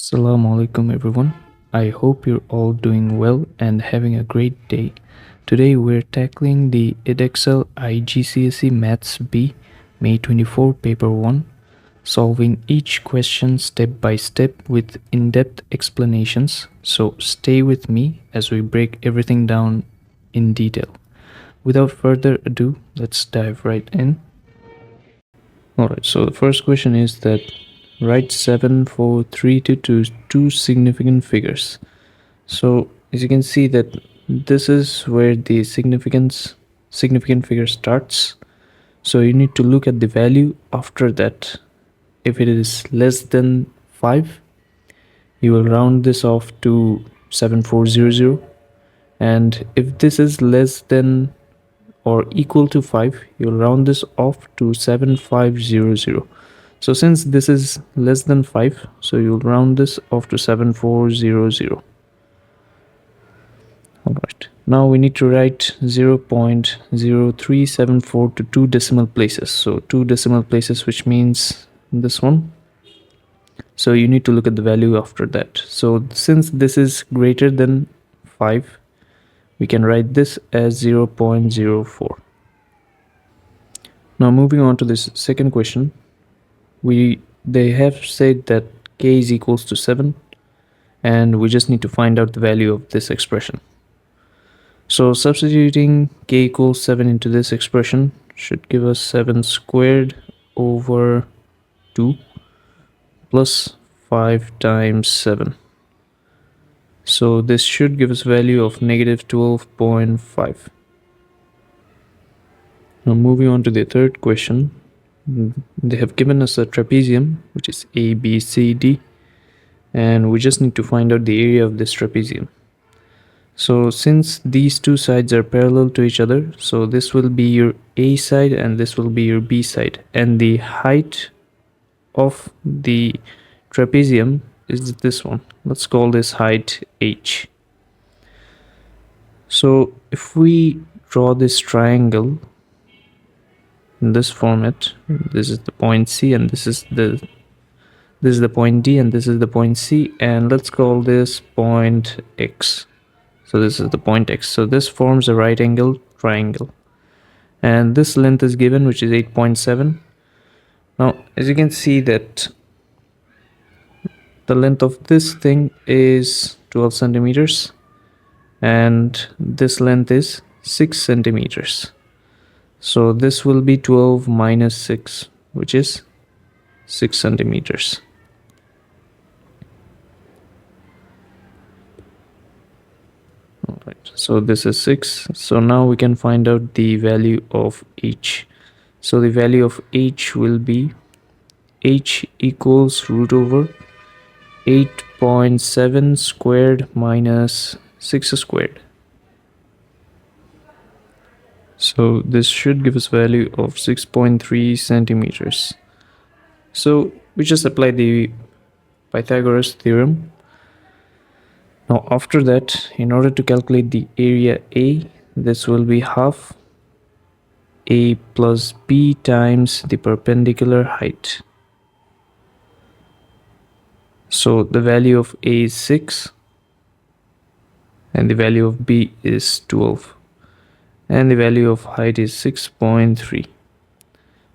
Assalamu alaikum everyone. I hope you're all doing well and having a great day. Today we're tackling the Edexcel IGCSE Maths B May 24 Paper 1, solving each question step by step with in-depth explanations. So stay with me as we break everything down in detail. Without further ado, let's dive right in. Alright, so the first question is that write 7, 4, 3 to 2, two significant figures. So as you can see that this is where the significant figure starts. So you need to look at the value after that. If it is less than 5, you will round this off to 7400, and if this is less than or equal to 5, you'll round this off to 7500. So since this is less than 5, so you'll round this off to 7400. Alright, now we need to write 0.0374 to 2 decimal places. So 2 decimal places, which means this one. So you need to look at the value after that. So since this is greater than 5, we can write this as 0.04. Now moving on to this second question, they have said that k is equals to 7, and we just need to find out the value of this expression. So substituting k equals 7 into this expression should give us 7 squared over 2 plus 5 times 7. So this should give us value of negative 12.5. Now moving on to the third question, they have given us a trapezium, which is A, B, C, D, and we just need to find out the area of this trapezium. So since these two sides are parallel to each other, so this will be your A side and this will be your B side, and the height of the trapezium is this one. Let's call this height H. So if we draw this triangle in this format, this is the point C and this is the point D and this is the point C, and let's call this point X. So this is the point X. So this forms a right angle triangle, and this length is given, which is 8.7. Now as you can see that the length of this thing is 12 centimeters and this length is 6 centimeters. So this will be 12 minus 6, which is 6 centimeters. Alright, so this is 6. So now we can find out the value of H. So the value of H will be H equals root over 8.7 squared minus 6 squared. So this should give us value of 6.3 centimeters. So we just apply the Pythagoras theorem. Now after that, in order to calculate the area A, this will be half A plus B times the perpendicular height. So the value of A is 6 and the value of B is 12 and the value of height is 6.3.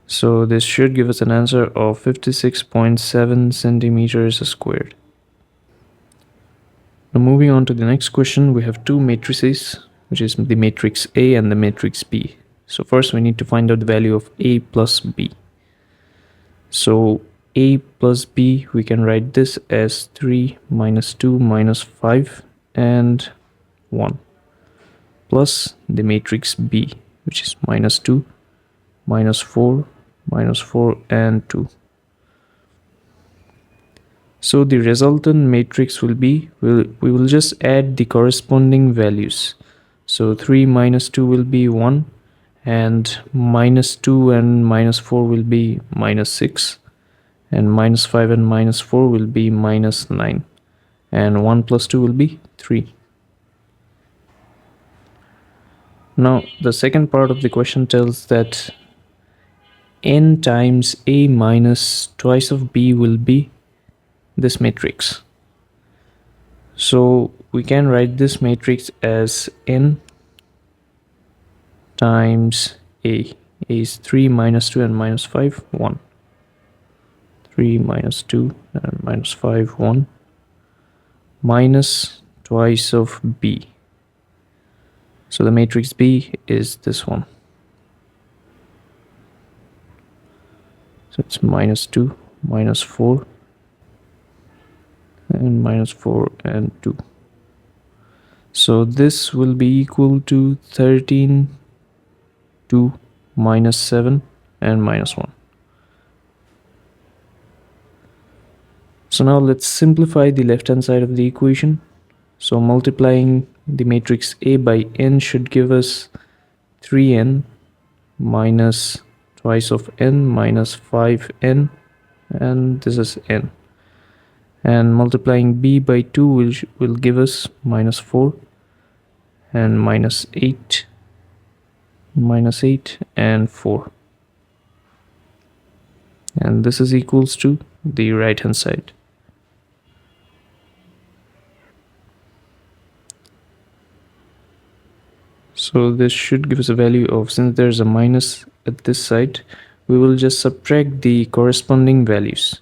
So this should give us an answer of 56.7 centimeters squared. Now moving on to the next question, we have two matrices, which is the matrix A and the matrix B. So first we need to find out the value of A plus B. So A plus B, we can write this as 3 minus 2 minus 5 and 1 plus the matrix B, which is minus 2, minus 4, minus 4 and 2. So the resultant matrix will be, we will just add the corresponding values. So 3 minus 2 will be 1, and minus 2 and minus 4 will be minus 6, and minus 5 and minus 4 will be minus 9, and 1 plus 2 will be 3. Now the second part of the question tells that n times A minus twice of B will be this matrix. So we can write this matrix as n times A. A is 3 minus 2 and minus 5, 1. 3 minus 2 and minus 5, 1. Minus twice of B. So the matrix B is this one. So it's minus 2, minus 4, and minus 4 and 2. So this will be equal to 13, 2, minus 7, and minus 1. So now let's simplify the left hand side of the equation. So multiplying the matrix A by n should give us 3n minus twice of n minus 5n, and this is n. And multiplying b by 2 will give us minus 4 and minus 8 and 4, and this is equals to the right hand side. So this should give us a value of, since there's a minus at this side, we will just subtract the corresponding values.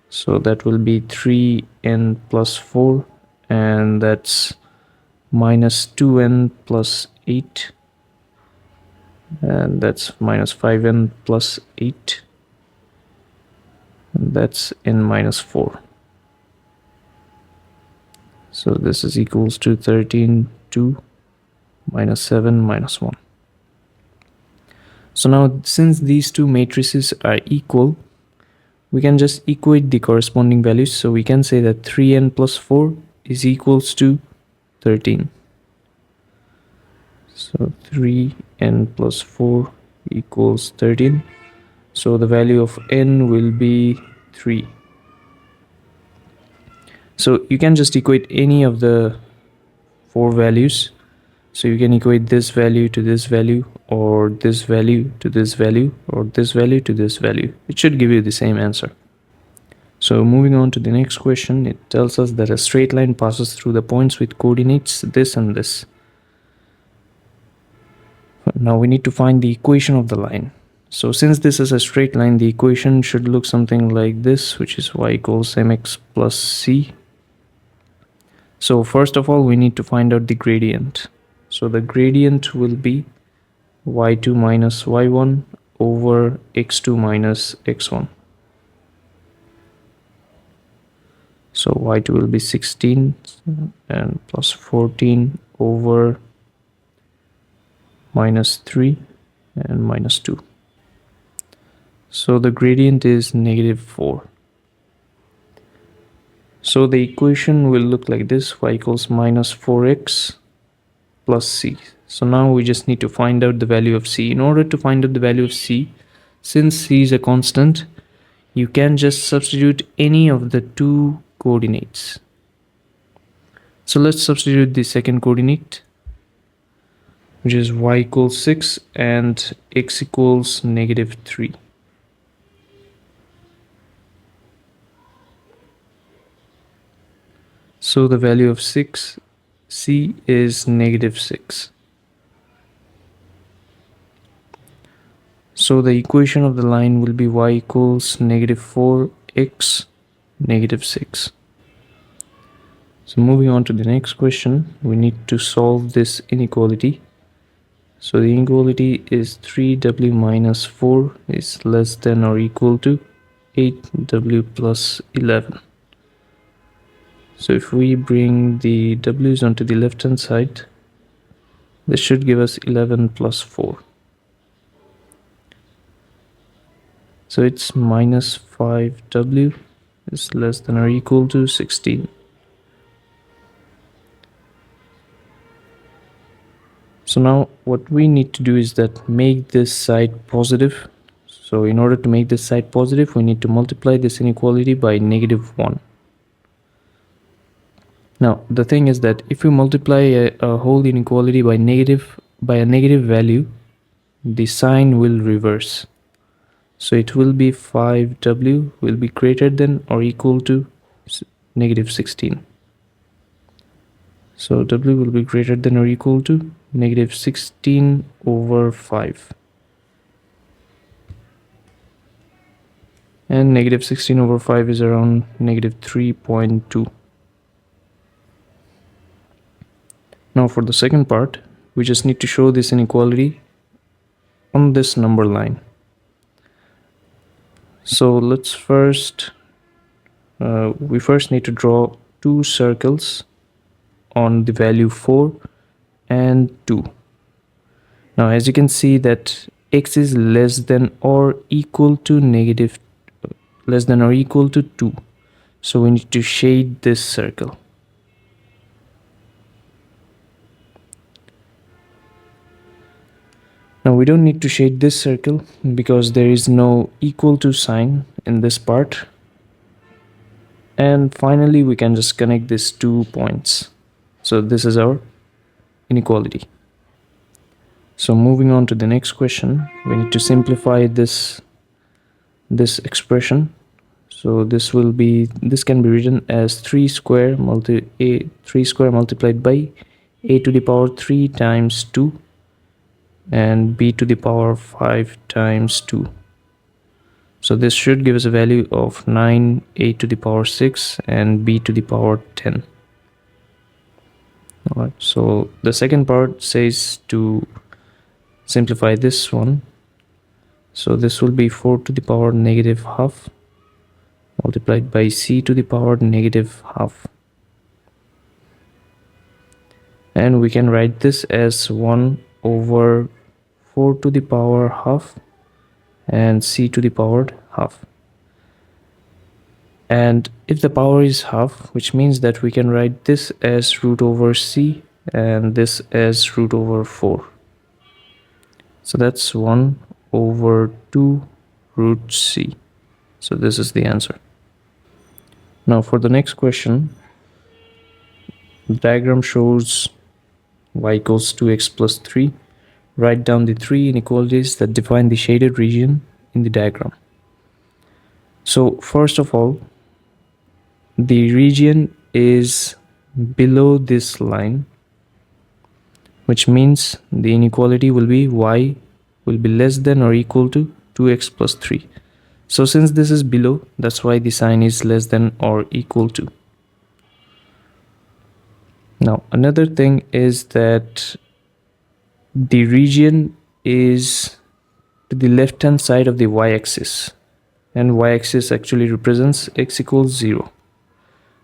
So that will be 3n plus 4, and that's minus 2n plus 8, and that's minus 5n plus 8, and that's n minus 4. So this is equals to 13, 2, minus 7, minus 1. So now, since these two matrices are equal, we can just equate the corresponding values. So we can say that 3n plus 4 is equals to 13. So 3n plus 4 equals 13. So the value of n will be 3. So you can just equate any of the 4 values. So you can equate this value to this value, or this value to this value, or this value to this value. It should give you the same answer. So moving on to the next question, it tells us that a straight line passes through the points with coordinates this and this. Now we need to find the equation of the line. So since this is a straight line, the equation should look something like this, which is y equals mx plus c. So first of all, we need to find out the gradient. So the gradient will be y2 minus y1 over x2 minus x1. So y2 will be 16 and plus 14 over minus 3 and minus 2. So the gradient is negative 4. So the equation will look like this: y equals minus 4x plus c. So now we just need to find out the value of c. In order to find out the value of c, since c is a constant, you can just substitute any of the two coordinates. So let's substitute the second coordinate, which is y equals 6 and x equals negative 3. So the value of c is negative 6. So the equation of the line will be y equals negative 4x negative 6. So moving on to the next question, we need to solve this inequality. So the inequality is 3w minus 4 is less than or equal to 8w plus 11. So if we bring the w's onto the left hand side, this should give us 11 plus 4. So it's minus 5w is less than or equal to 16. So now what we need to do is that make this side positive. So in order to make this side positive, we need to multiply this inequality by negative 1. Now the thing is that if you multiply a whole inequality by a negative value, the sign will reverse. So it will be 5w will be greater than or equal to negative 16. So w will be greater than or equal to negative 16 over 5. And negative 16 over 5 is around negative 3.2. Now for the second part, we just need to show this inequality on this number line. So let's we first need to draw two circles on the value 4 and 2. Now as you can see that x is less than or equal to less than or equal to 2. So we need to shade this circle. Now we don't need to shade this circle because there is no equal to sign in this part. And finally we can just connect these 2 points. So this is our inequality. So moving on to the next question, we need to simplify this expression. So this can be written as 3 square multiplied by a to the power 3 times 2 and b to the power 5 times 2. So this should give us a value of 9 a to the power 6 and b to the power 10. Alright, so the second part says to simplify this one. So this will be 4 to the power negative half multiplied by c to the power negative half. And we can write this as 1 over 4 to the power half and c to the power half. And if the power is half, which means that we can write this as root over c and this as root over 4. So that's 1 over 2 root c. So this is the answer. Now for the next question, the diagram shows y equals 2x plus 3. Write down the 3 inequalities that define the shaded region in the diagram. So first of all, the region is below this line, which means the inequality will be y will be less than or equal to 2x plus 3. So since this is below, that's why the sign is less than or equal to. Now another thing is that the region is to the left hand side of the y-axis, and y-axis actually represents x equals 0.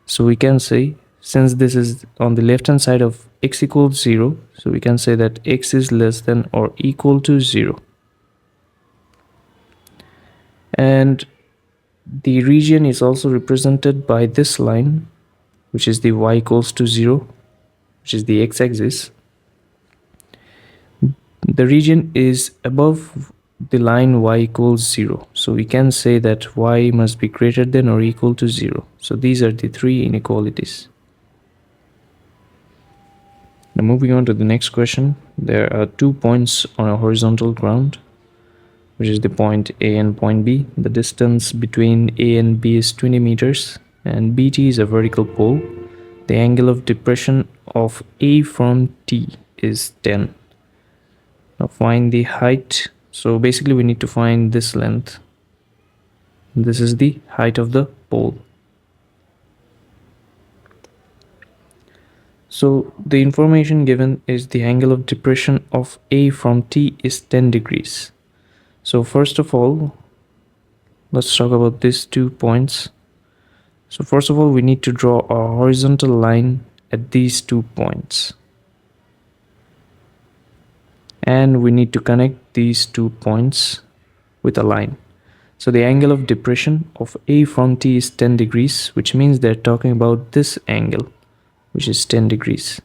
So we can say, since this is on the left hand side of x equals 0, so we can say that x is less than or equal to 0. And the region is also represented by this line, which is the y equals to 0, which is the x-axis. The region is above the line y equals 0. So we can say that y must be greater than or equal to 0. So these are the 3 inequalities. Now moving on to the next question, there are 2 points on a horizontal ground, which is the point A and point B. The distance between A and B is 20 meters and BT is a vertical pole. The angle of depression of A from T is 10. Now find the height. So basically we need to find this length. This is the height of the pole. So the information given is the angle of depression of A from T is 10 degrees. So first of all, let's talk about these 2 points. So first of all, we need to draw a horizontal line at these 2 points. And we need to connect these 2 points with a line. So the angle of depression of A from T is 10 degrees, which means they're talking about this angle, which is 10 degrees.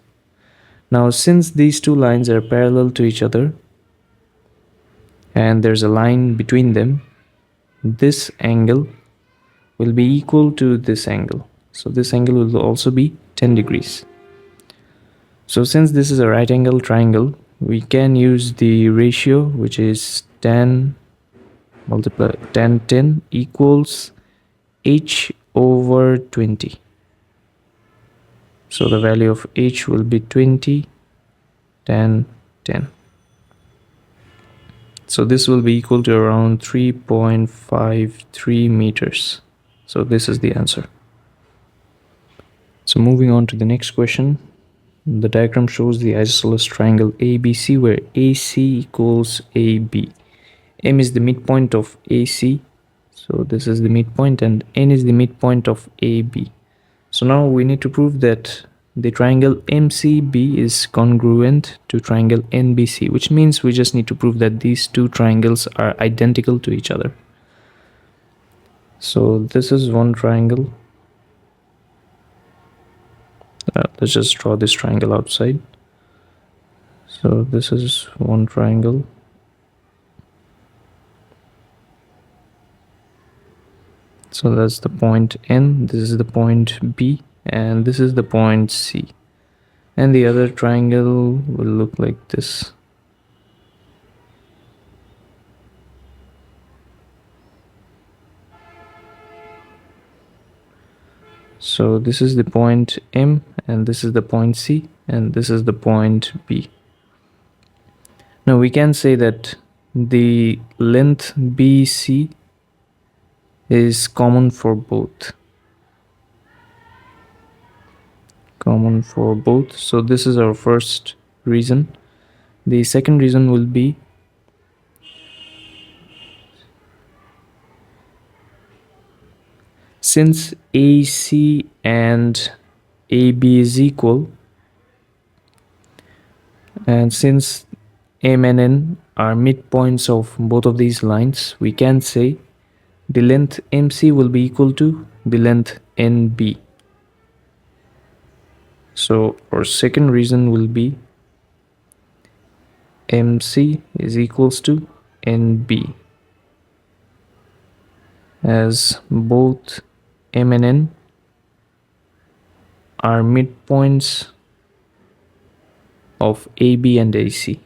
Now, since these 2 lines are parallel to each other, and there's a line between them, this angle will be equal to this angle. So this angle will also be 10 degrees. So since this is a right angle triangle, we can use the ratio, which is tan 10 equals h over 20. So the value of h will be 20, 10, 10. So this will be equal to around 3.53 meters. So this is the answer. So moving on to the next question. The diagram shows the isosceles triangle ABC where AC equals AB. M is the midpoint of AC. So this is the midpoint and N is the midpoint of AB. So now we need to prove that the triangle MCB is congruent to triangle NBC, which means we just need to prove that these two triangles are identical to each other. So this is one triangle. Let's just draw this triangle outside. So this is one triangle. So that's the point N, this is the point B, and this is the point C. And the other triangle will look like this. So this is the point M, and this is the point C, and this is the point B. Now we can say that the length BC is common for both. So this is our first reason. The second reason will be since AC and AB is equal, and since M and N are midpoints of both of these lines, we can say the length MC will be equal to the length NB. So our second reason will be MC is equals to NB, as both M and N are midpoints of AB and AC.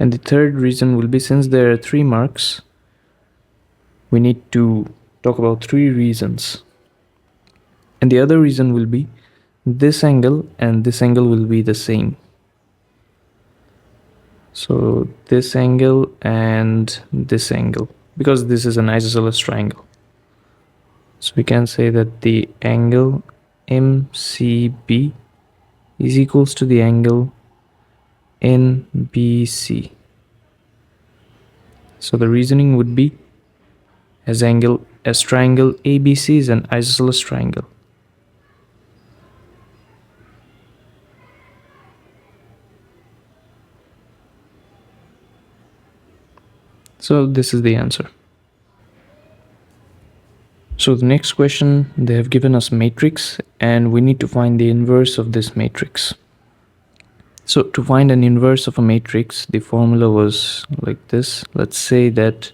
And the third reason will be since there are 3 marks, we need to talk about 3 reasons. And the other reason will be this angle and this angle will be the same. So this angle and this angle, because this is an isosceles triangle. So we can say that the angle MCB is equals to the angle NBC. So the reasoning would be as triangle ABC is an isosceles triangle. So this is the answer. So the next question, they have given us matrix and we need to find the inverse of this matrix. So to find an inverse of a matrix, the formula was like this. Let's say that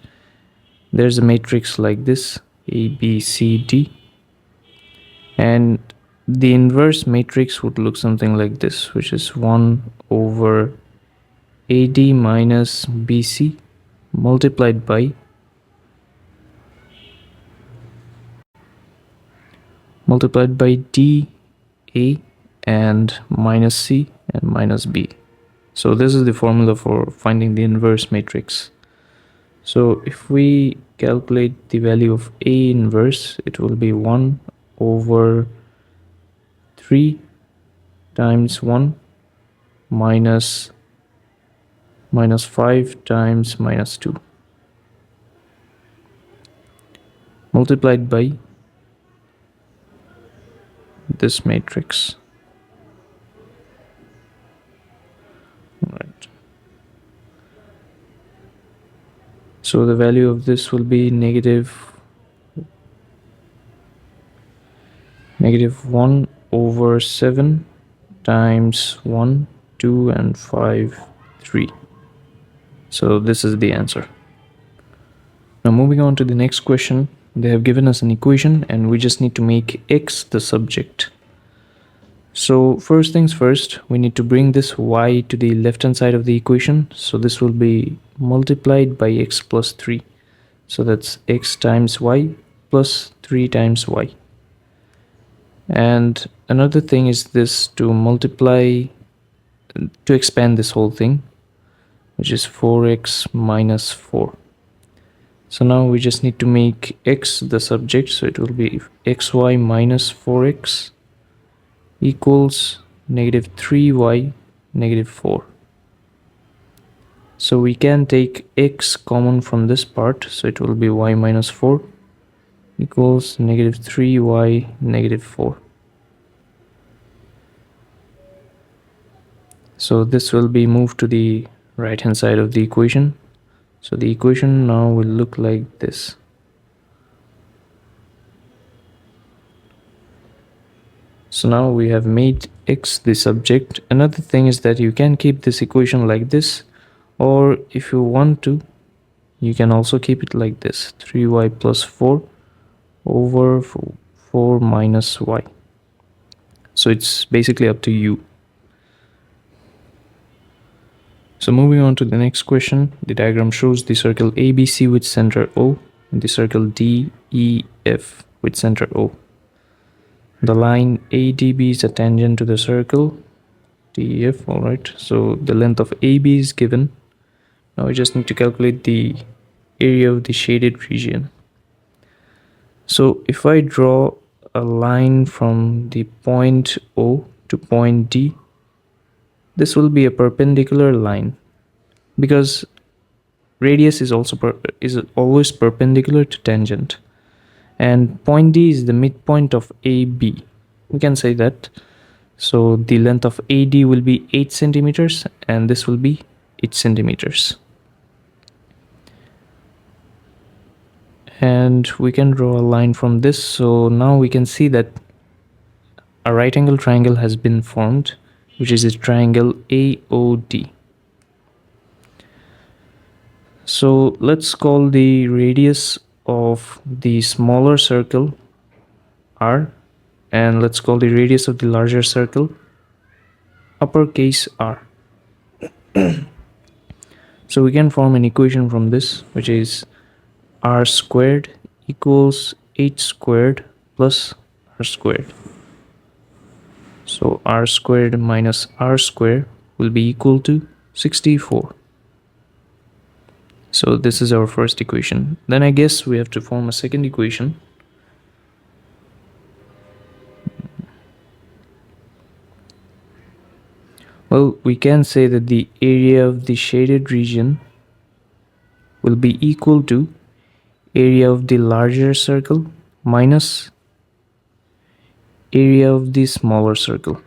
there's a matrix like this, A, B, C, D. And the inverse matrix would look something like this, which is 1 over AD minus BC multiplied by DA and minus C and minus B. So this is the formula for finding the inverse matrix. So if we calculate the value of A inverse, it will be 1 over 3 times 1 minus 5 times minus 2 multiplied by this matrix. Right. So the value of this will be negative 1 over 7 times 1, 2 and 5, 3. So this is the answer. Now moving on to the next question, they have given us an equation and we just need to make x the subject. So first things first, we need to bring this y to the left hand side of the equation. So this will be multiplied by x plus 3. So that's x times y plus 3 times y. And another thing is this to multiply, to expand this whole thing, which is 4x minus 4. So now we just need to make x the subject. So it will be xy minus 4x equals negative 3y negative 4. So we can take x common from this part. So it will be y minus 4 equals negative 3y negative 4. So this will be moved to the right hand side of the equation. So the equation now will look like this. So now we have made x the subject. Another thing is that you can keep this equation like this, or if you want to, you can also keep it like this, 3y plus 4 over 4 minus y. So it's basically up to you. So moving on to the next question, the diagram shows the circle ABC with center O and the circle DEF with center O. The line ADB is a tangent to the circle DEF, alright. So the length of AB is given. Now we just need to calculate the area of the shaded region. So if I draw a line from the point O to point D, this will be a perpendicular line because radius is always perpendicular to tangent, and point D is the midpoint of AB. We can say that. So the length of AD will be 8 centimeters and this will be 8 centimeters. And we can draw a line from this. So now we can see that a right angle triangle has been formed, which is a triangle AOD. So let's call the radius of the smaller circle R, and let's call the radius of the larger circle uppercase R. So we can form an equation from this, which is R squared equals H squared plus R squared. So R squared minus R squared will be equal to 64. So this is our first equation. Then I guess we have to form a second equation. Well, we can say that the area of the shaded region will be equal to area of the larger circle minus area of the smaller circle.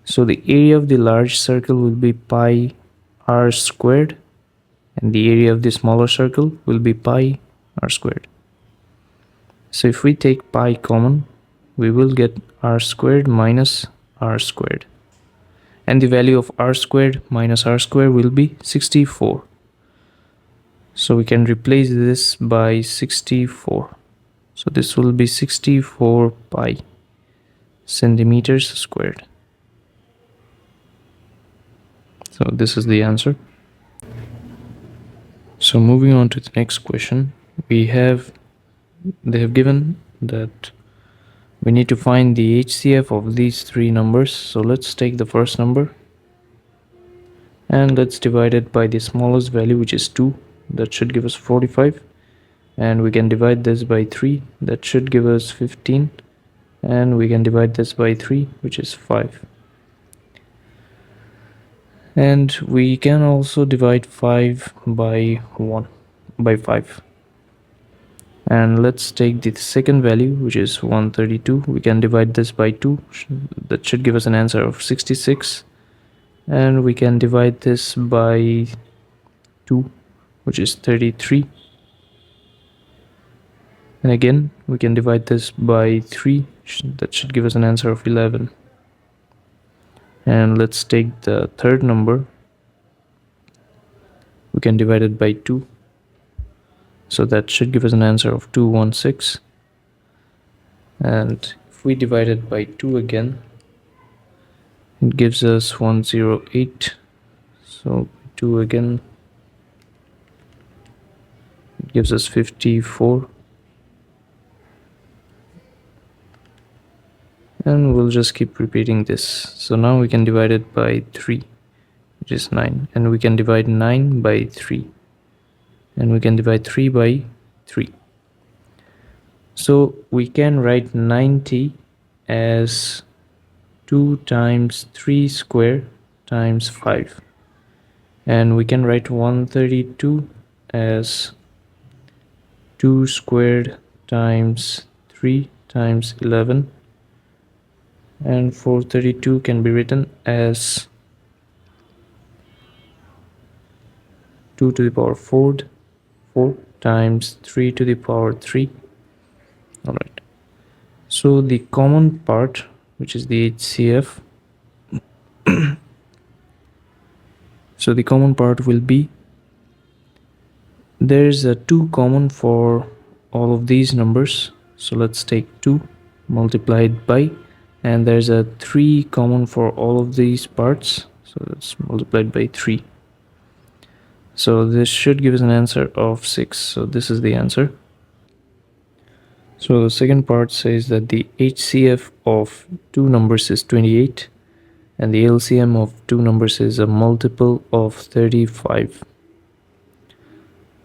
So the area of the large circle will be pi r squared and the area of the smaller circle will be pi r squared. So if we take pi common, we will get r squared minus r squared. And the value of r squared minus r squared will be 64. So we can replace this by 64. So this will be 64 pi centimeters squared. So this is the answer. So moving on to the next question, they have given that we need to find the HCF of these three numbers. So let's take the first number and let's divide it by the smallest value, which is 2. That should give us 45. And we can divide this by 3. That should give us 15. And we can divide this by 3, which is 5. And we can also divide 5 by 5. And let's take the second value, which is 132. We can divide this by 2. That should give us an answer of 66. And we can divide this by 2, which is 33. And again, we can divide this by 3. That should give us an answer of 11. And let's take the third number. We can divide it by 2. So that should give us an answer of 216. And if we divide it by 2 again, it gives us 108. So 2 again, it gives us 54. And we'll just keep repeating this. So now we can divide it by 3, which is 9. And we can divide 9 by 3. And we can divide 3 by 3. So we can write 90 as 2 times 3 square times 5. And we can write 132 as 2 squared times 3 times 11. And 432 can be written as 2 to the power 4 times 3 to the power 3. Alright. So the common part, which is the HCF, so the common part will be, there's a 2 common for all of these numbers. So let's take 2 multiplied by, and there's a 3 common for all of these parts. So that's multiplied by 3. So this should give us an answer of 6. So this is the answer. So the second part says that the HCF of two numbers is 28 and the LCM of two numbers is a multiple of 35.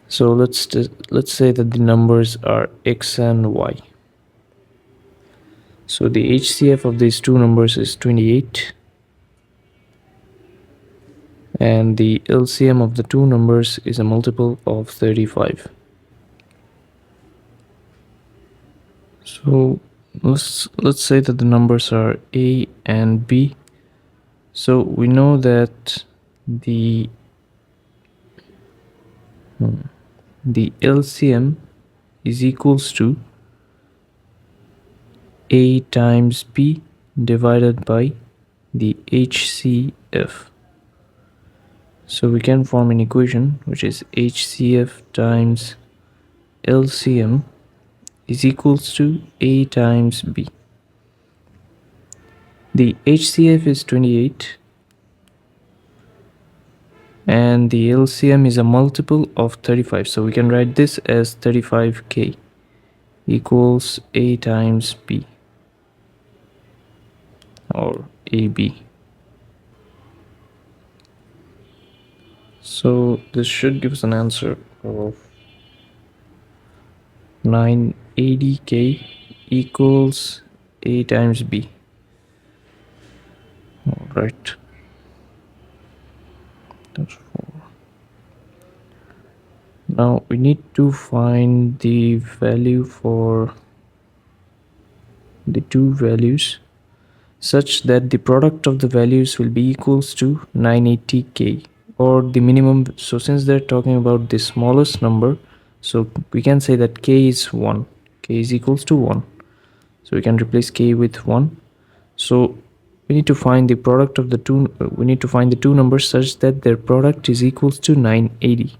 So let's say that the numbers are x and y. So the HCF of these two numbers is 28 and the LCM of the two numbers is a multiple of 35. So let's say that the numbers are a and b. So we know that the LCM is equals to a times b divided by the HCF. So we can form an equation which is HCF times LCM is equals to a times b. The HCF is 28 and the LCM is a multiple of 35. So we can write this as 35k equals a times b or AB. So this should give us an answer of 980k equals a times b. All right, that's 4. Now we need to find the value for the two values such that the product of the values will be equals to 980k or the minimum. So since they're talking about the smallest number, so we can say that k is 1, k is equals to 1. So we can replace k with 1. So we need to find the product of the two, we need to find the two numbers such that their product is equals to 980.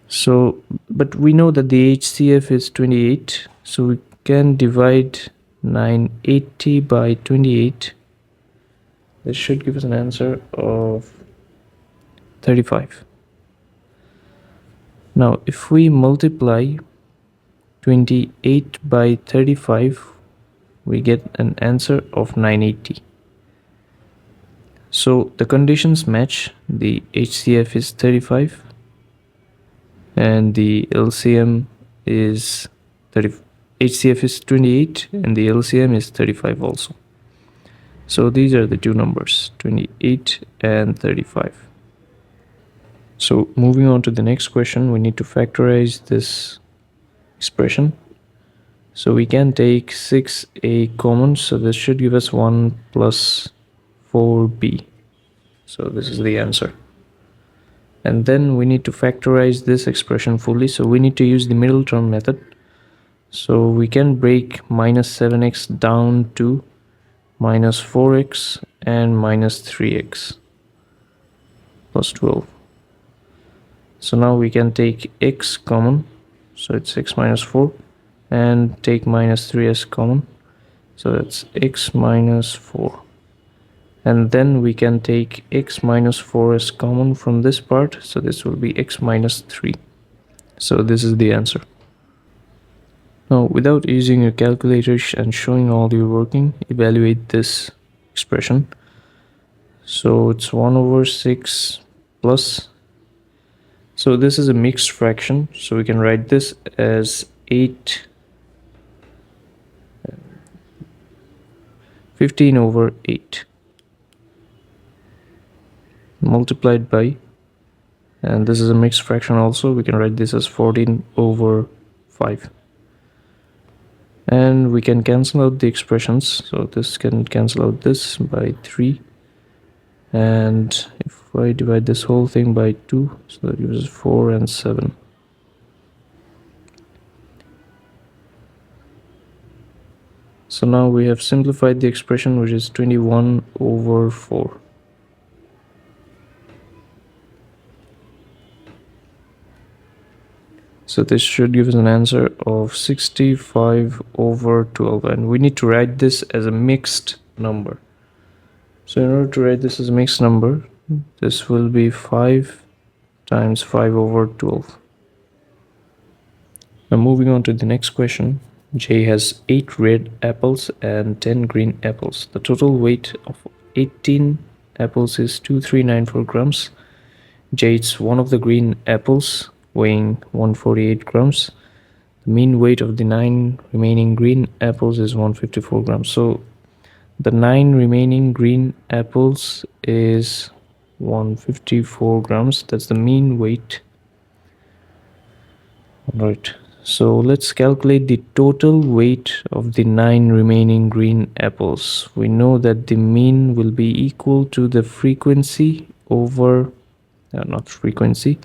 So, but we know that the HCF is 28, so we can divide 980 by 28. This should give us an answer of 35. Now, if we multiply 28 by 35, we get an answer of 980. So the conditions match. The HCF is 35 and the LCM is 30. HCF is 28 and the LCM is 35 also. So these are the two numbers, 28 and 35. So moving on to the next question, we need to factorize this expression. So we can take 6a common, so this should give us 1 plus 4b. So this is the answer. And then we need to factorize this expression fully, so we need to use the middle term method. So we can break minus 7x down to minus 4x and minus 3x plus 12. So now we can take x common, so it's x minus 4, and take minus 3s common, so that's x minus 4. and then we can take x minus 4 as common from this part, so this will be x minus 3. So this is the answer. Now, without using your calculator and showing all your working, evaluate this expression. So it's 1 over 6 plus, so this is a mixed fraction, so we can write this as 15 over 8 multiplied by, and this is a mixed fraction also, we can write this as 14 over 5. And we can cancel out the expressions, so this can cancel out this by 3, and if I divide this whole thing by 2, so that gives us 4 and 7. So now we have simplified the expression, which is 21 over 4. So this should give us an answer of 65 over 12, and we need to write this as a mixed number. So in order to write this as a mixed number, this will be 5 times 5 over 12. Now moving on to the next question. J has 8 red apples and 10 green apples. The total weight of 18 apples is 2394 grams. J eats one of the green apples, weighing 148 grams. The mean weight of the 9 remaining green apples is 154 grams. So the 9 remaining green apples is 154 grams. That's the mean weight. Alright, so let's calculate the total weight of the 9 remaining green apples. We know that the mean will be equal to the frequency over, not frequency,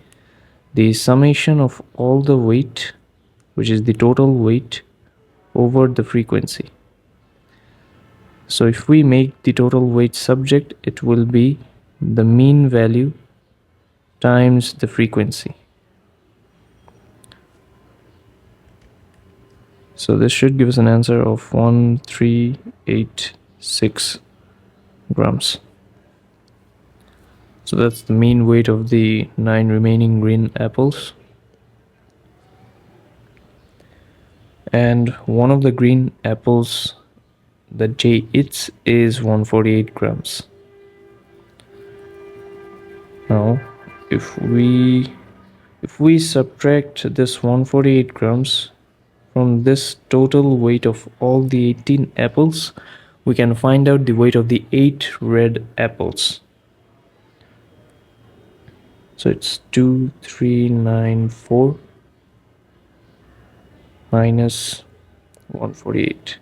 the summation of all the weight, which is the total weight, over the frequency. So if we make the total weight subject, it will be the mean value times the frequency. So this should give us an answer of 1386 grams. So that's the mean weight of the 9 remaining green apples. And one of the green apples that J eats is 148 grams. Now, if we subtract this 148 grams from this total weight of all the 18 apples, we can find out the weight of the 8 red apples. So it's 2394 minus 148.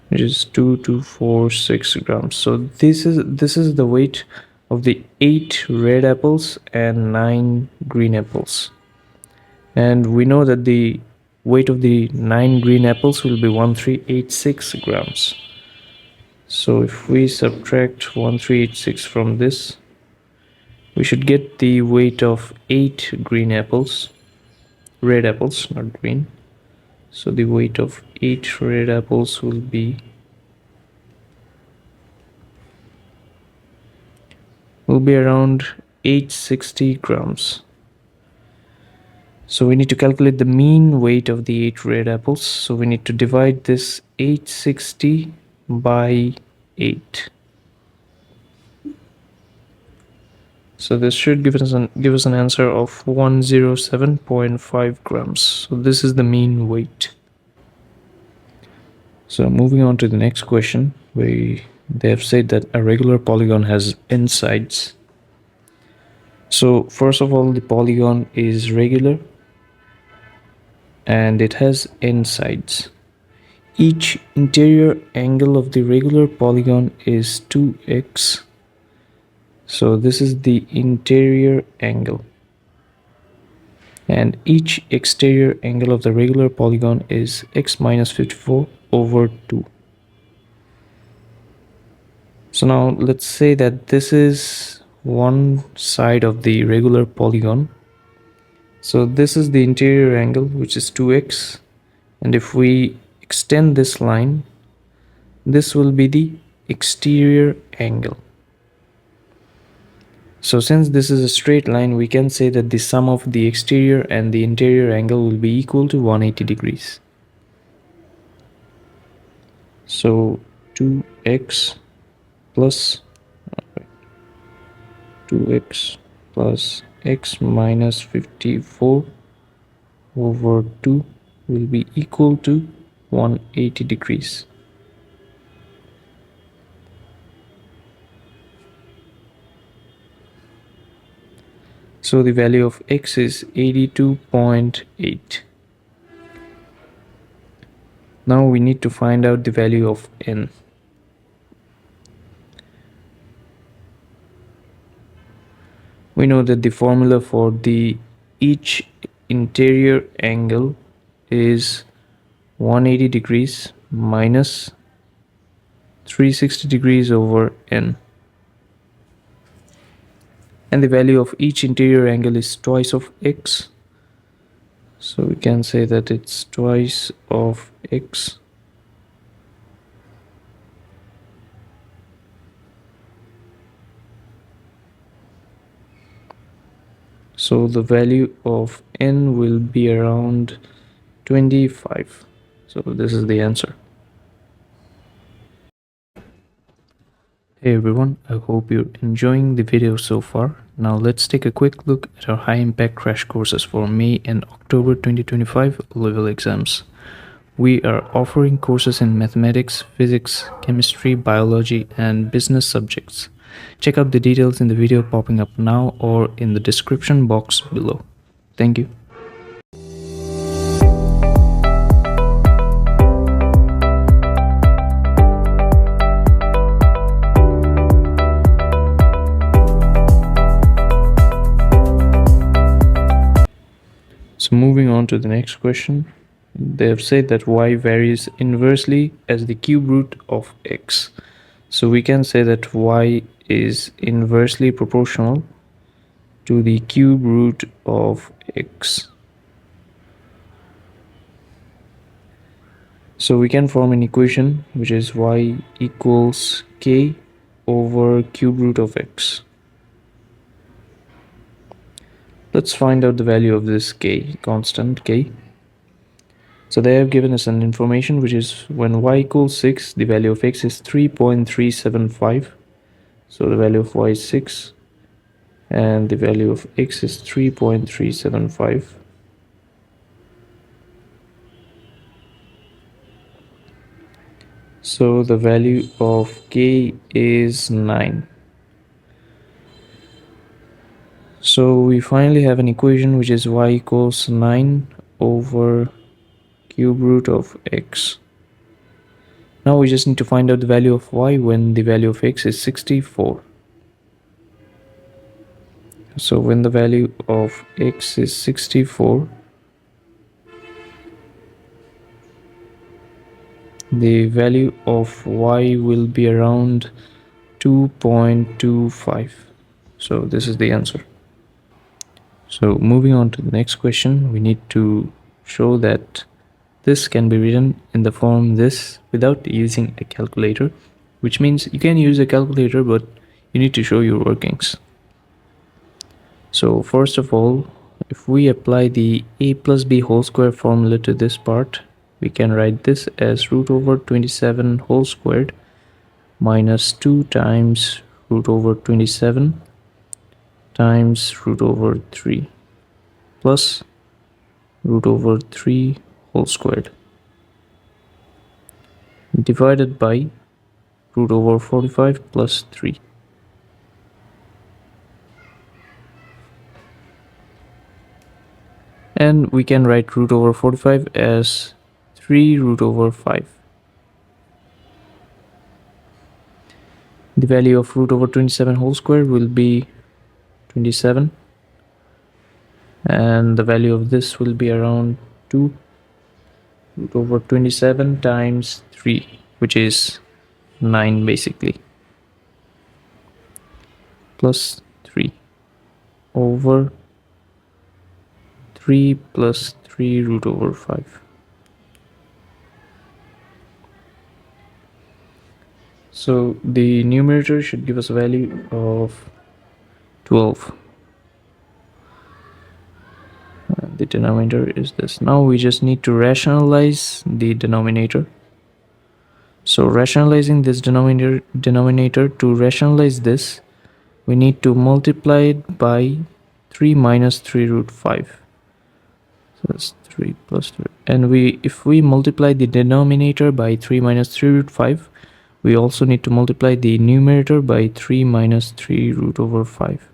Which is 2246 grams. So this is the weight of the 8 red apples and 9 green apples. And we know that the weight of the 9 green apples will be 1386 grams. So if we subtract 1386 from this, we should get the weight of 8 green apples, red apples, not green. So the weight of 8 red apples will be around 860 grams. So we need to calculate the mean weight of the 8 red apples. So we need to divide this 860 by 8. So this should give us an answer of 107.5 grams. So this is the mean weight. So moving on to the next question, they have said that a regular polygon has n sides. So first of all, the polygon is regular and it has n sides. Each interior angle of the regular polygon is 2x. So this is the interior angle. And each exterior angle of the regular polygon is x minus 54 over 2. So now let's say that this is one side of the regular polygon. So this is the interior angle, which is 2x, and if we extend this line, this will be the exterior angle. So since this is a straight line, we can say that the sum of the exterior and the interior angle will be equal to 180 degrees. So 2x plus 2x plus x minus 54 over 2 will be equal to 180 degrees. So the value of x is 82.8. Now we need to find out the value of n. We know that the formula for each interior angle is 180 degrees minus 360 degrees over n. And the value of each interior angle is twice of x. So we can say that it's twice of x. So the value of n will be around 25. So this is the answer. Hey everyone, I hope you're enjoying the video so far. Now let's take a quick look at our high impact crash courses for May and October 2025 level exams. We are offering courses in mathematics, physics, chemistry, biology, and business subjects. Check out the details in the video popping up now or in the description box below. Thank you. So moving on to the next question, they have said that y varies inversely as the cube root of x. So we can say that y is inversely proportional to the cube root of x. So we can form an equation which is y equals k over cube root of x. Let's find out the value of this k, constant k. So they have given us an information which is when y equals 6, the value of x is 3.375. So the value of y is 6 and the value of x is 3.375. So the value of k is 9. So we finally have an equation which is y equals 9 over cube root of x. Now we just need to find out the value of y when the value of x is 64. So when the value of x is 64, the value of y will be around 2.25. So this is the answer. So moving on to the next question, we need to show that this can be written in the form this without using a calculator, which means you can use a calculator, but you need to show your workings. So first of all, if we apply the a plus b whole square formula to this part, we can write this as root over 27 whole squared minus 2 times root over 27 times root over 3 plus root over 3 whole squared divided by root over 45 plus 3. And we can write root over 45 as 3 root over 5. The value of root over 27 whole squared will be 27. And the value of this will be around 2 root over 27 times 3, which is 9 basically, plus 3 over 3 plus 3 root over 5. So the numerator should give us a value of 12. The denominator is this. Now we just need to rationalize the denominator. So rationalizing this denominator, to rationalize this, we need to multiply it by 3 minus 3 root 5. So that's 3 plus 3. And if we multiply the denominator by 3 minus 3 root 5, we also need to multiply the numerator by 3 minus 3 root over 5.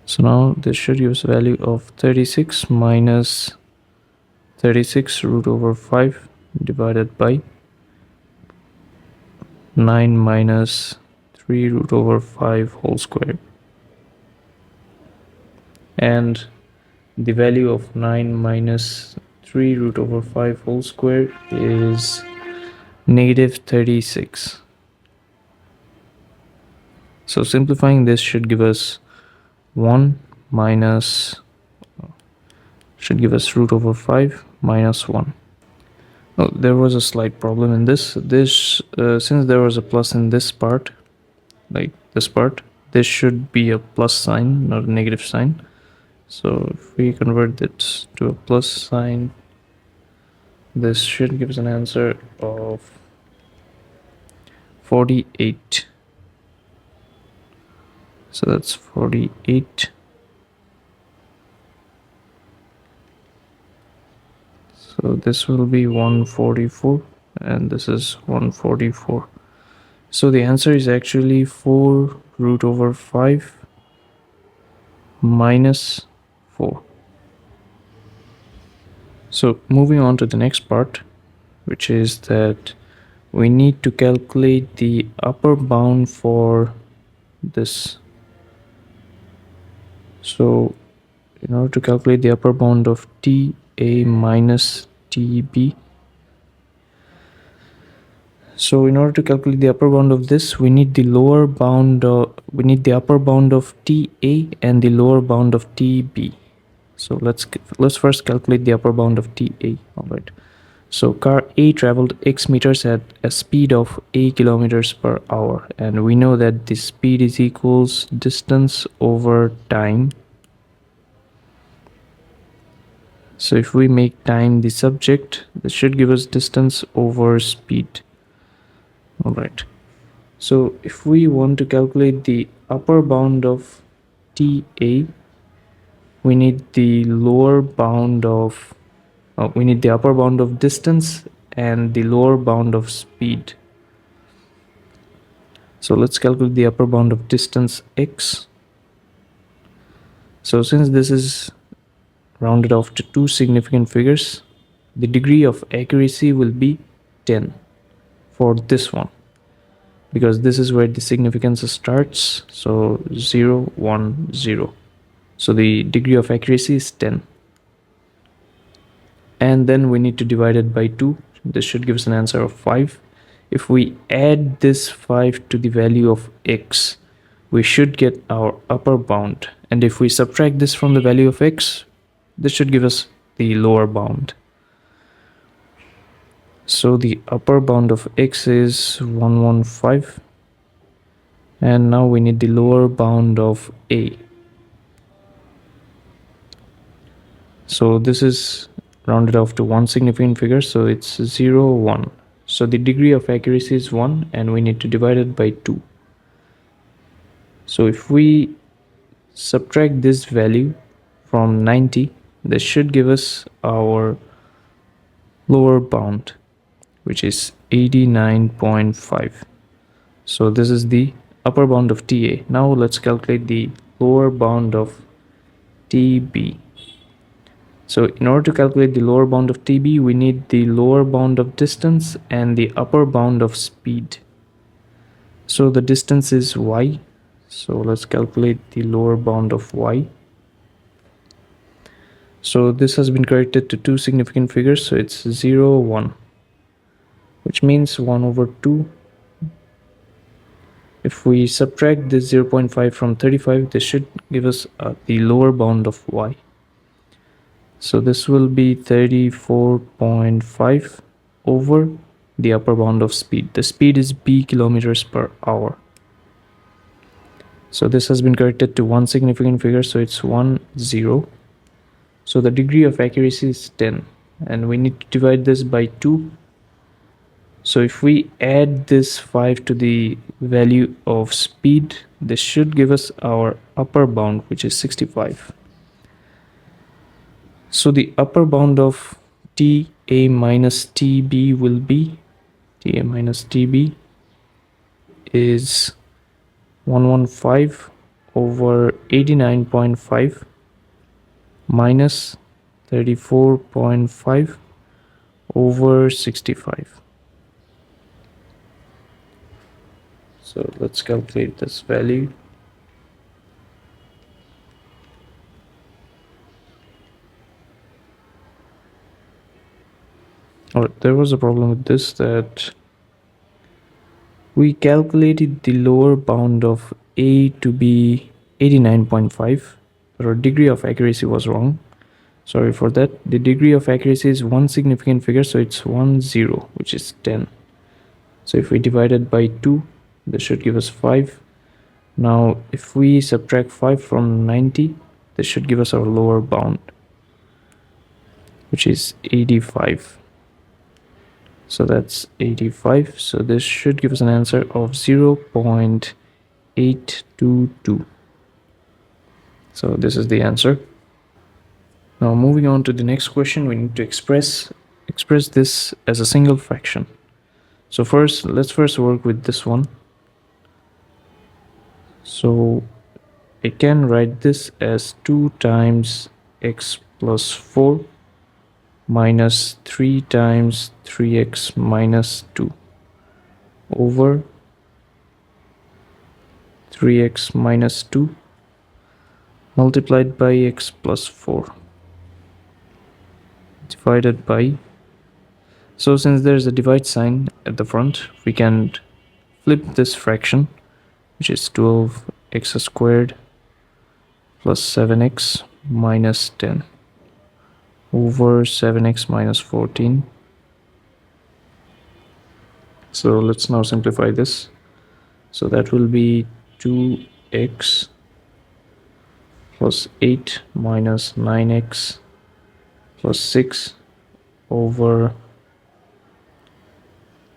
So now this should give us a value of 36 minus 36 root over 5 divided by 9 minus 3 root over 5 whole square. And the value of 9 minus 3 root over 5 whole square is negative 36. So simplifying this should give us 1 minus, should give us root over 5 minus 1. Oh, there was a slight problem in this. Since there was a plus in this part, like this part, this should be a plus sign, not a negative sign. So if we convert this to a plus sign, this should give us an answer of 48. So that's 48. So this will be 144 and this is 144. So the answer is actually 4 root over 5 minus 4. So moving on to the next part, which is that we need to calculate the upper bound for this. So in order to calculate the upper bound of TA minus TB, so in order to calculate the upper bound of this, we need the lower bound, we need the upper bound of TA and the lower bound of TB. So let's first calculate the upper bound of TA. All right. So car A traveled X meters at a speed of A kilometers per hour, and we know that the speed is equals distance over time. So if we make time the subject, this should give us distance over speed. All right. So if we want to calculate the upper bound of TA, we need the lower bound of, we need the upper bound of distance and the lower bound of speed. So let's calculate the upper bound of distance x. So since this is rounded off to two significant figures, the degree of accuracy will be 10 for this one, because this is where the significance starts. So 0, 1, 0. So the degree of accuracy is 10. And then we need to divide it by 2. This should give us an answer of 5. If we add this 5 to the value of x, we should get our upper bound. And if we subtract this from the value of x, this should give us the lower bound. So the upper bound of x is 115. And now we need the lower bound of a. So this is rounded off to one significant figure, so it's 0, 1. So the degree of accuracy is 1 and we need to divide it by 2. So if we subtract this value from 90, this should give us our lower bound, which is 89.5. So this is the upper bound of TA. Now let's calculate the lower bound of TB. So in order to calculate the lower bound of TB, we need the lower bound of distance and the upper bound of speed. So the distance is y. So let's calculate the lower bound of y. So this has been corrected to two significant figures, so it's 0, 1. which means 1 over 2. If we subtract this 0.5 from 35, this should give us the lower bound of y. So this will be 34.5 over the upper bound of speed. The speed is b kilometers per hour. So this has been corrected to one significant figure, so it's 1, 0. So the degree of accuracy is 10, and we need to divide this by 2. So if we add this 5 to the value of speed, this should give us our upper bound, which is 65. So the upper bound of TA minus TB will be, TA minus TB is 115 over 89.5 minus 34.5 over 65. So let's calculate this value. Oh, there was a problem with this, that we calculated the lower bound of A to be 89.5, but our degree of accuracy was wrong. Sorry for that. The degree of accuracy is one significant figure, so it's 1, 0, which is 10. So if we divide it by 2, this should give us 5. Now if we subtract 5 from 90, this should give us our lower bound, which is 85. So that's 85. So this should give us an answer of 0.822. So this is the answer. Now moving on to the next question, we need to express this as a single fraction. So let's first work with this one. So I can write this as 2 times x plus 4 minus 3 times 3x minus 2 over 3x minus 2 multiplied by x plus 4 divided by, so since there's a divide sign at the front, we can flip this fraction, which is 12x squared plus 7x minus 10 over 7x minus 14. So let's now simplify this. So that will be 2x plus 8 minus 9x plus 6 over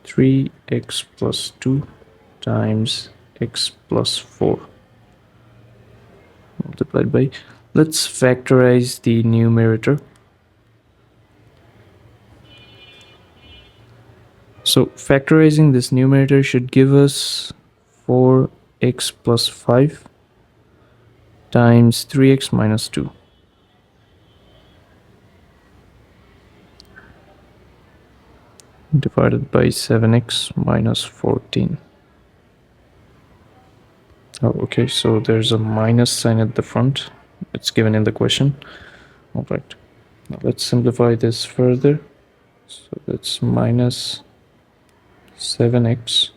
3x plus 2 times x plus 4 multiplied by, let's factorize the numerator. So factorizing this numerator should give us 4x plus 5 times 3x minus 2 divided by 7x minus 14. Oh, okay, so there's a minus sign at the front. It's given in the question. All right, now let's simplify this further. So that's minus 7x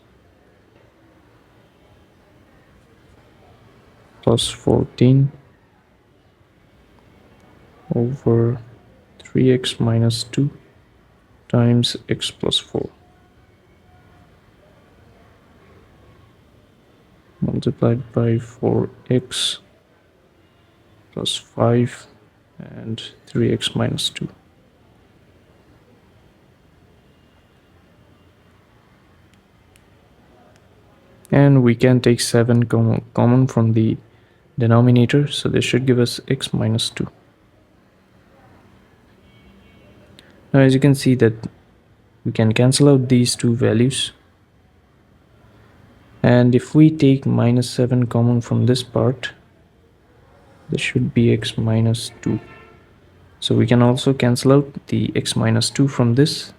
plus 14 over 3x minus 2 times x plus 4 multiplied by 4x plus 5 and 3x minus 2. And we can take 7 common from the denominator, so this should give us x minus 2. Now as you can see that we can cancel out these two values, and if we take minus 7 common from this part, this should be x minus 2. So we can also cancel out the x minus 2 from this,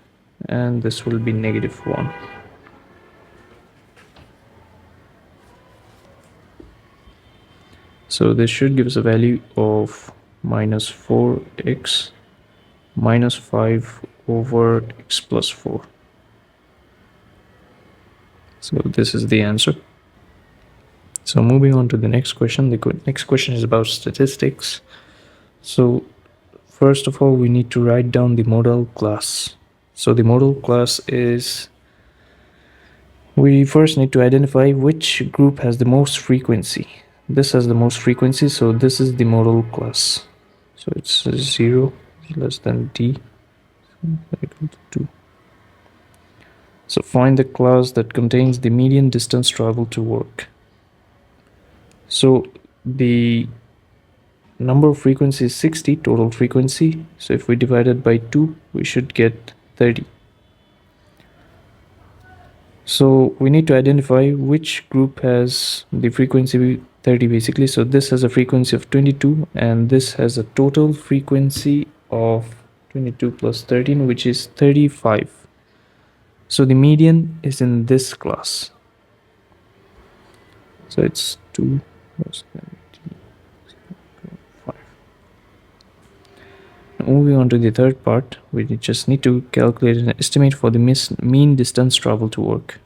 and this will be negative 1. So this should give us a value of minus 4x minus 5 over x plus 4. So this is the answer. So moving on to the next question. The next question is about statistics. So first of all, we need to write down the model class. So the model class is, we first need to identify which group has the most frequency. This has the most frequency, so this is the model class. So it's 0 less than d equal to 2. So find the class that contains the median distance traveled to work. So the number of frequency is 60, total frequency. So if we divide it by 2, we should get 30. So we need to identify which group has the frequency 30 basically. So this has a frequency of 22 and this has a total frequency of 22 plus 13, which is 35. So the median is in this class. So it's 2 plus 5. Moving on to the third part, we just need to calculate an estimate for the mean distance traveled to work.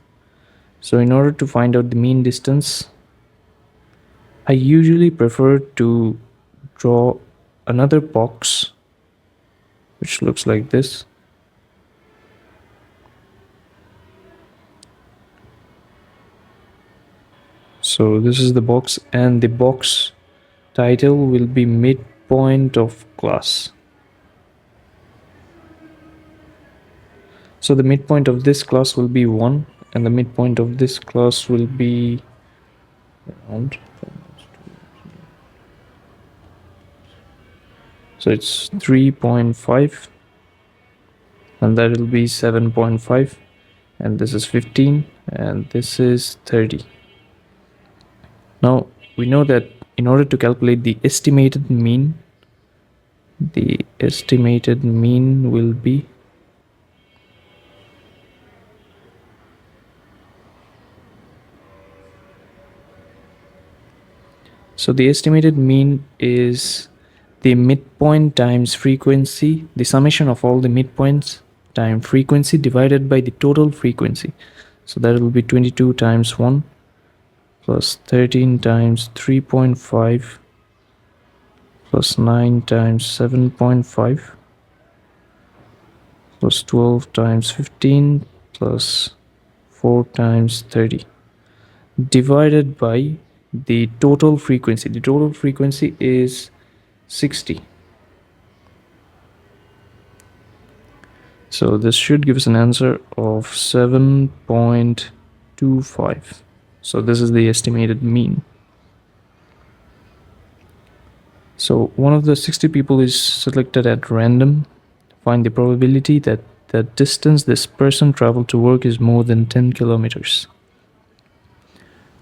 So in order to find out the mean distance, I usually prefer to draw another box which looks like this. So this is the box, and the box title will be midpoint of class. So the midpoint of this class will be 1 and the midpoint of this class will be around, so it's 3.5 and that will be 7.5, and this is 15 and this is 30. Now we know that in order to calculate the estimated mean will be so the estimated mean is the midpoint times frequency, the summation of all the midpoints times frequency divided by the total frequency. So that will be 22 times 1 plus 13 times 3.5 plus 9 times 7.5 plus 12 times 15 plus 4 times 30 divided by the total frequency. The total frequency is 60. So this should give us an answer of 7.25. So this is the estimated mean. So one of the 60 people is selected at random. Find the probability that the distance this person traveled to work is more than 10 kilometers.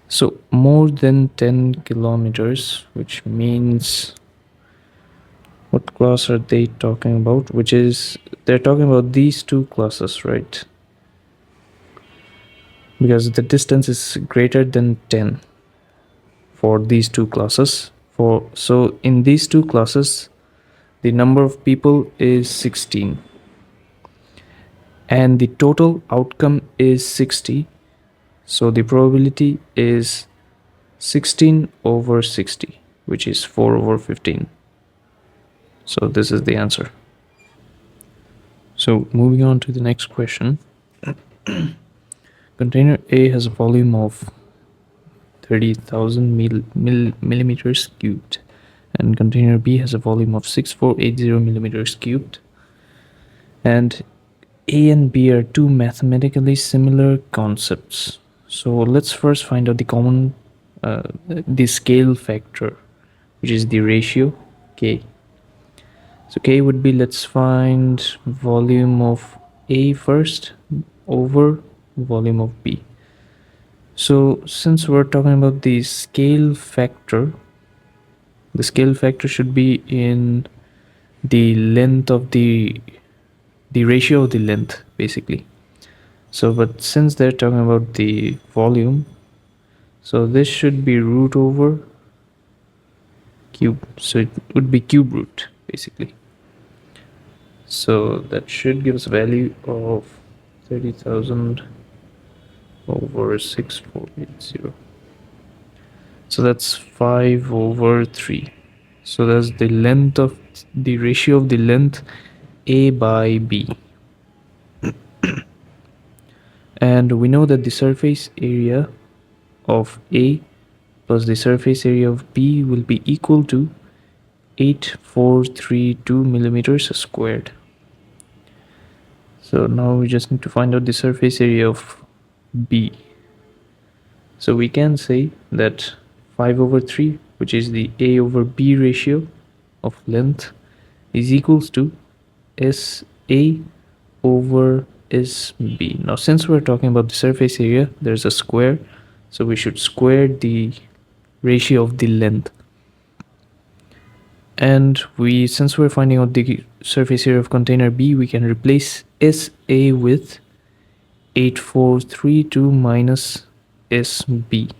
So more than 10 kilometers, which means, what class are they talking about? Which is, they're talking about these two classes, right? Because the distance is greater than 10 for these two classes. So in these two classes, the number of people is 16 and the total outcome is 60. So the probability is 16 over 60, which is 4 over 15. So this is the answer. So moving on to the next question. Container A has a volume of 30,000 millimeters cubed, and container B has a volume of 6480 millimeters cubed. And A and B are two mathematically similar concepts. So let's first find out the scale factor, which is the ratio K. So K would be, let's find volume of A first over volume of B. So since we're talking about the scale factor should be in the length of the ratio of the length basically. So but since they're talking about the volume, so this should be root over cube, so it would be cube root basically. So that should give us a value of 30,000 over 6480. So that's 5 over 3. So that's the length of the ratio of the length A by B. And we know that the surface area of A plus the surface area of B will be equal to 8432 millimeters squared. So now we just need to find out the surface area of B. So we can say that 5 over 3, which is the A over B ratio of length, is equals to SA over SB. Now since we're talking about the surface area, there's a square, so we should square the ratio of the length. And since we're finding out the surface area of container B, we can replace SA with 8432 minus SB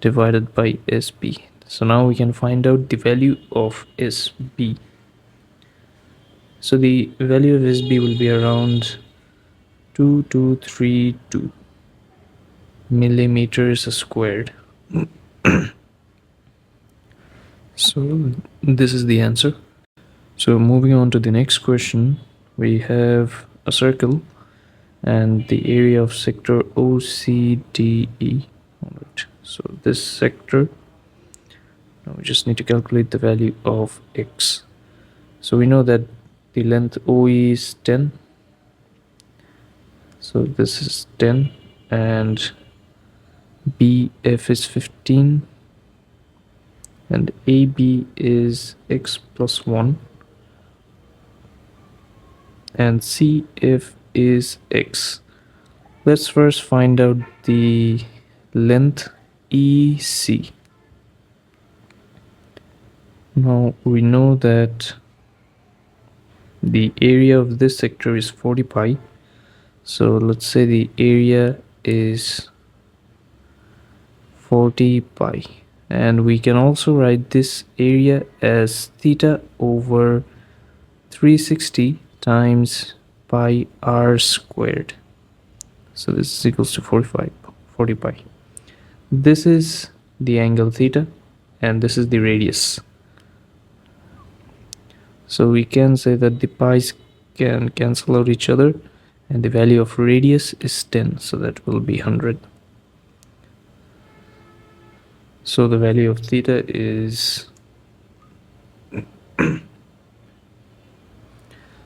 divided by SB. So now we can find out the value of SB. So the value of SB will be around 2232 millimeters squared. So this is the answer. So moving on to the next question, we have a circle and the area of sector OCDE. Alright, so this sector, now we just need to calculate the value of x. So we know that the length OE is 10. So this is 10 and BF is 15 and AB is x plus 1 and CF is x. Let's first find out the length EC. Now we know that the area of this sector is 40 pi. So let's say the area is 40 pi. And we can also write this area as theta over 360 times pi r squared. So this is equals to 40 pi. This is the angle theta and this is the radius. So we can say that the pi's can cancel out each other and the value of radius is 10, so that will be 100. So the value of theta is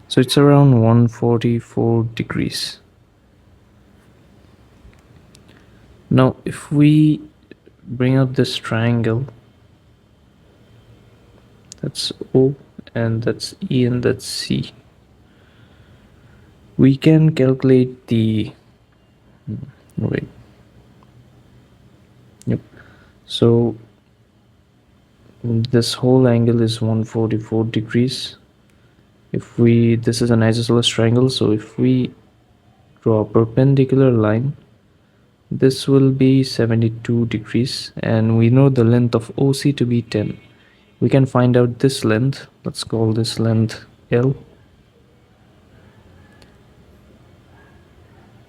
so it's around 144 degrees. Now if we bring up this triangle, that's O and that's E and that's C, we can calculate the so this whole angle is 144 degrees. If this is an isosceles triangle, so if we draw a perpendicular line, this will be 72 degrees and we know the length of OC to be 10. We can find out this length. Let's call this length L.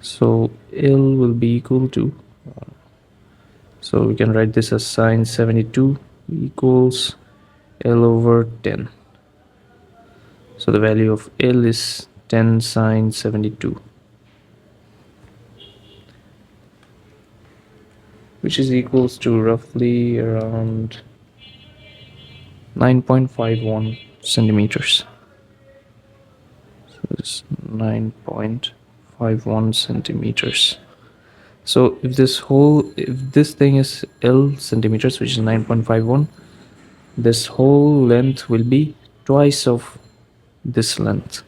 So L will be equal to, so we can write this as sine 72 equals L over 10. So the value of L is 10 sine 72, which is equals to roughly around 9.51 centimeters. So it's 9.51 centimeters. So if this thing is L centimeters, which is 9.51, this whole length will be twice of this length.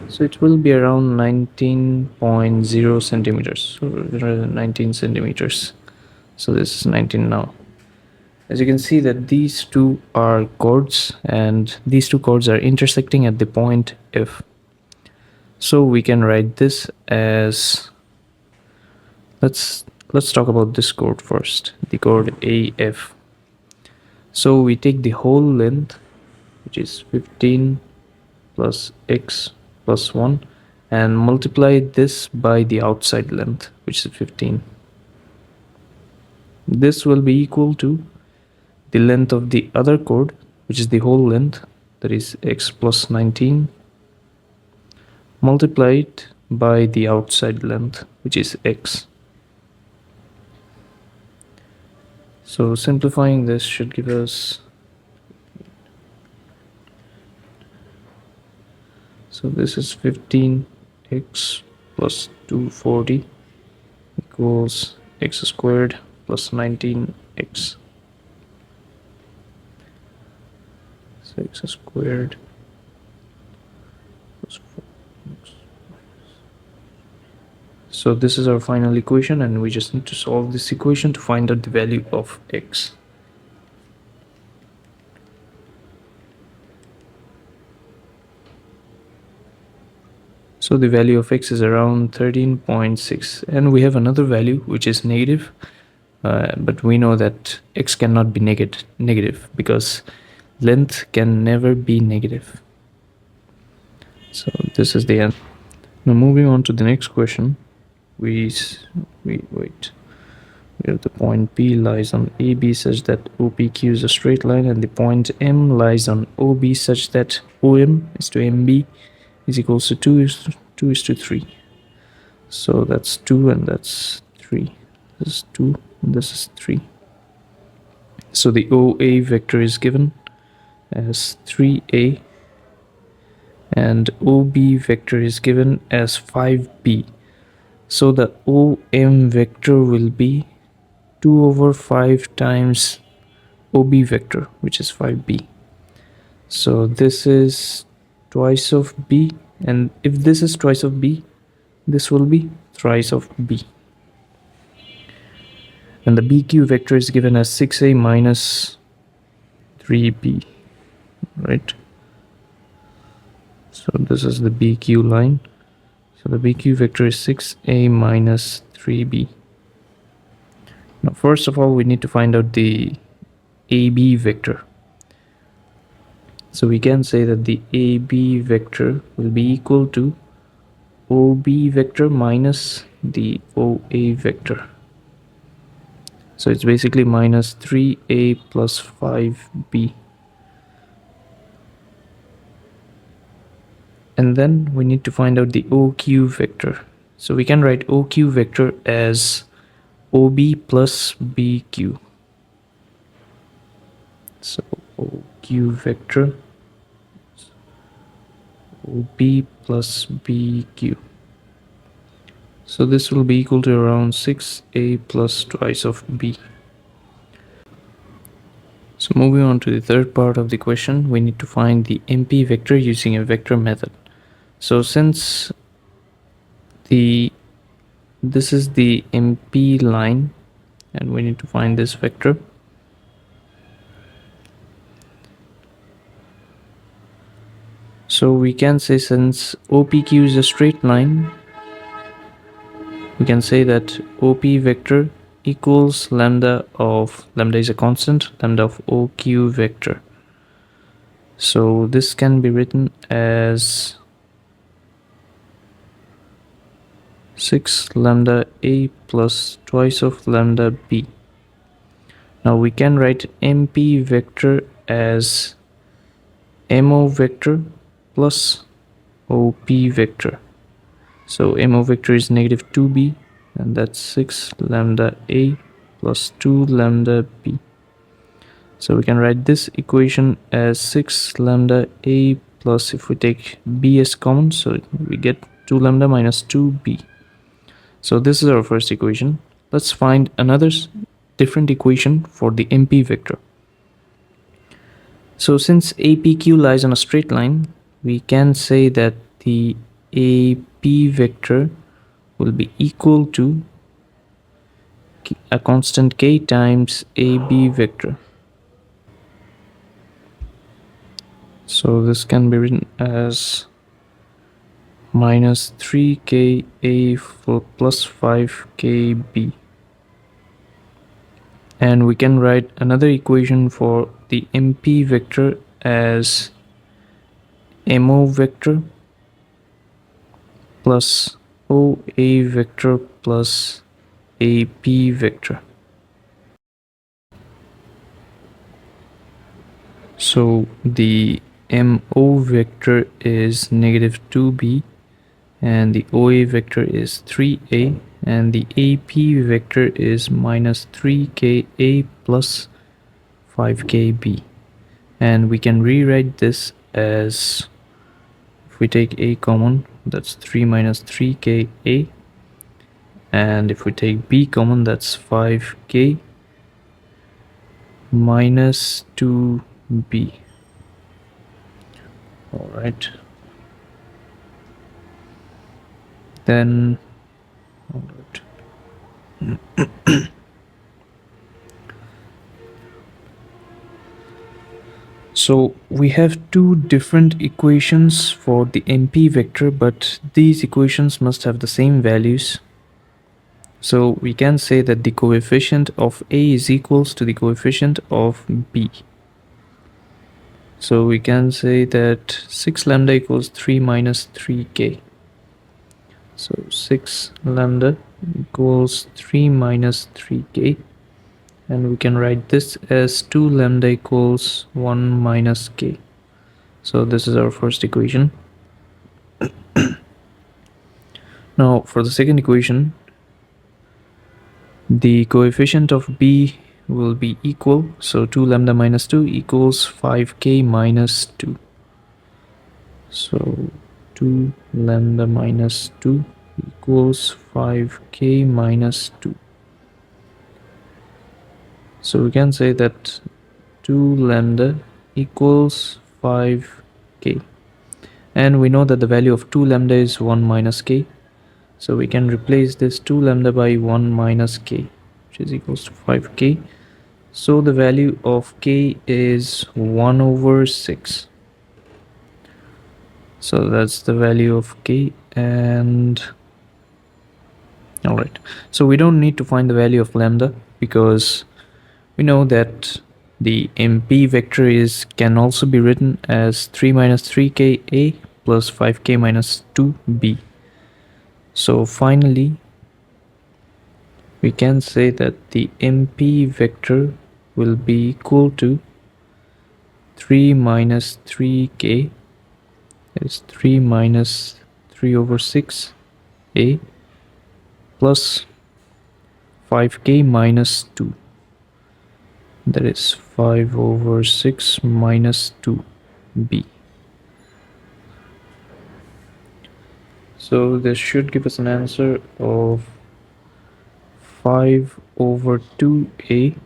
So it will be around 19.0 centimeters, so 19 centimeters. So this is 19 now. As you can see that these two are chords and these two chords are intersecting at the point F. So we can write this as, let's talk about this chord first, the chord AF. So we take the whole length, which is 15 plus x plus 1, and multiply this by the outside length, which is 15. This will be equal to the length of the other chord, which is the whole length, that is x plus 19, multiplied by the outside length, which is x. So simplifying this should give us, so this is 15x plus 240 equals x squared plus 19x. So x squared plus 4x. So this is our final equation, and we just need to solve this equation to find out the value of x. So the value of x is around 13.6, and we have another value which is negative, but we know that x cannot be negative because length can never be negative. So this is the answer. Now moving on to the next question, we have the point P lies on AB such that OPQ is a straight line, and the point M lies on OB such that OM is to MB is equals to 2 is to 3. So that's 2 and that's 3. This is 2 and this is 3. So the OA vector is given as 3A and OB vector is given as 5B. So the OM vector will be 2 over 5 times OB vector, which is 5B. So this is twice of B, and if this is twice of B, this will be thrice of B. And the BQ vector is given as 6A minus 3B, right? So this is the BQ line. So the BQ vector is 6A minus 3B. Now first of all, we need to find out the AB vector. So we can say that the AB vector will be equal to OB vector minus the OA vector. So it's basically minus 3A plus 5B. And then we need to find out the OQ vector. So we can write OQ vector as OB plus BQ. So OQ vector OB plus BQ. So this will be equal to around 6A plus twice of B. So moving on to the third part of the question, we need to find the MP vector using a vector method. So since this is the MP line and we need to find this vector, so we can say since OPQ is a straight line, we can say that OP vector equals lambda is a constant, lambda of OQ vector. So this can be written as 6 lambda A plus twice of lambda B. Now we can write MP vector as MO vector plus OP vector. So MO vector is negative 2B, and that's 6 lambda A plus 2 lambda B. So we can write this equation as 6 lambda A plus, if we take B as common, so we get 2 lambda minus 2B. So this is our first equation. Let's find another different equation for the MP vector. So since APQ lies on a straight line, we can say that the AP vector will be equal to a constant k times AB vector. So this can be written as minus 3ka plus 5kb. And we can write another equation for the MP vector as MO vector plus OA vector plus AP vector. So the MO vector is negative 2b, and the OA vector is 3a, and the AP vector is minus 3ka plus 5kb. And we can rewrite this as, if we take a common, that's 3 minus 3ka, and if we take b common, that's 5k minus 2b. All right, then all right. So we have two different equations for the MP vector, but these equations must have the same values. So we can say that the coefficient of A is equals to the coefficient of B. So we can say that 6 lambda equals 3 minus 3k. So 6 lambda equals 3 minus 3k. And we can write this as 2 lambda equals 1 minus k. So this is our first equation. Now for the second equation, the coefficient of b will be equal, so 2 lambda minus 2 equals 5k minus 2. So 2 lambda minus 2 equals 5k minus 2. So we can say that 2 lambda equals 5k. And we know that the value of 2 lambda is 1 minus k. So we can replace this 2 lambda by 1 minus k, which is equals to 5k. So the value of k is 1 over 6. So that's the value of k. And all right, so we don't need to find the value of lambda, because we know that the MP vector can also be written as 3 minus 3ka plus 5k minus 2b. So finally we can say that the MP vector will be equal to 3 minus 3k, is 3 minus 3 over 6a plus 5k minus 2, that is 5 over 6 minus 2b. So this should give us an answer of 5 over 2a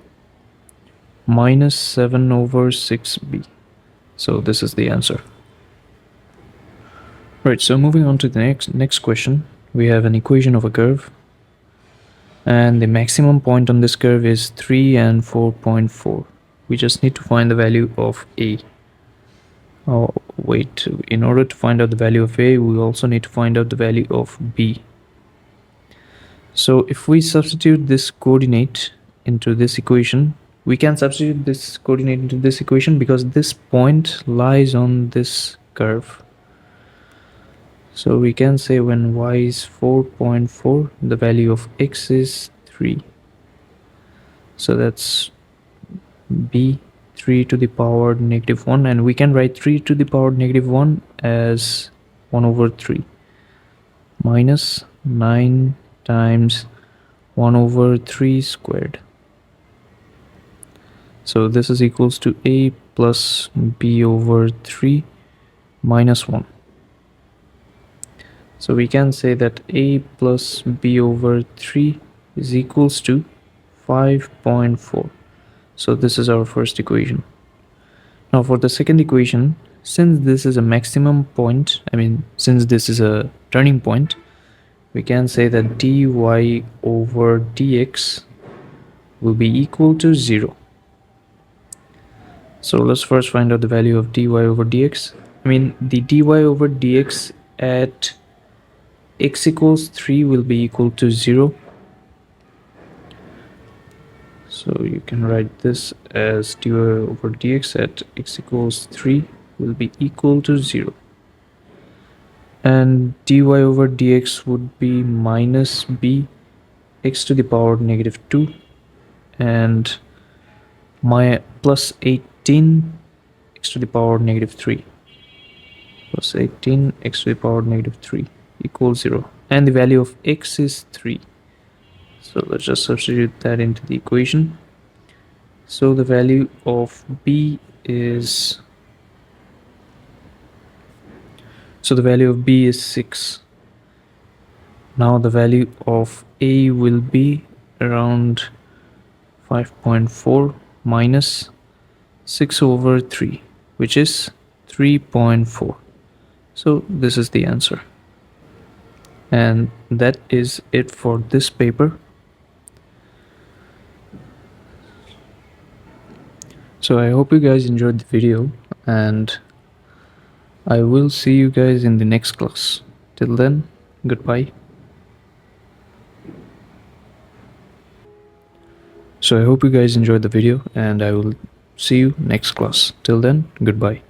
minus 7 over 6b. So this is the answer. Right, so moving on to the next question, we have an equation of a curve, and the maximum point on this curve is 3 and 4.4. We just need to find the value of a. Oh wait, in order to find out the value of a, we also need to find out the value of b. So if we substitute this coordinate into this equation, we can substitute this coordinate into this equation because this point lies on this curve. So we can say when y is 4.4, the value of x is 3. So that's b 3 to the power negative 1, and we can write 3 to the power negative 1 as 1 over 3 minus 9 times 1 over 3 squared. So this is equals to a plus b over 3 minus 1. So we can say that a plus b over 3 is equals to 5.4. So this is our first equation. Now for the second equation, since this is a maximum point, since this is a turning point, we can say that dy over dx will be equal to 0. So let's first find out the value of dy over dx. The dy over dx at x equals 3 will be equal to 0. So you can write this as dy over dx at x equals 3 will be equal to 0. and dy over dx would be minus b x to the power negative 2 and my plus 18 x to the power negative 3 plus 18 x to the power negative 3 equals 0, and the value of x is 3. So let's just substitute that into the equation. So the value of b is the value of b is 6. Now the value of a will be around 5.4 minus 6 over 3, which is 3.4. So this is the answer. And that is it for this paper. So I hope you guys enjoyed the video, and I will see you guys in the next class. Till then, goodbye. So I hope you guys enjoyed the video, and I will see you next class. Till then, goodbye.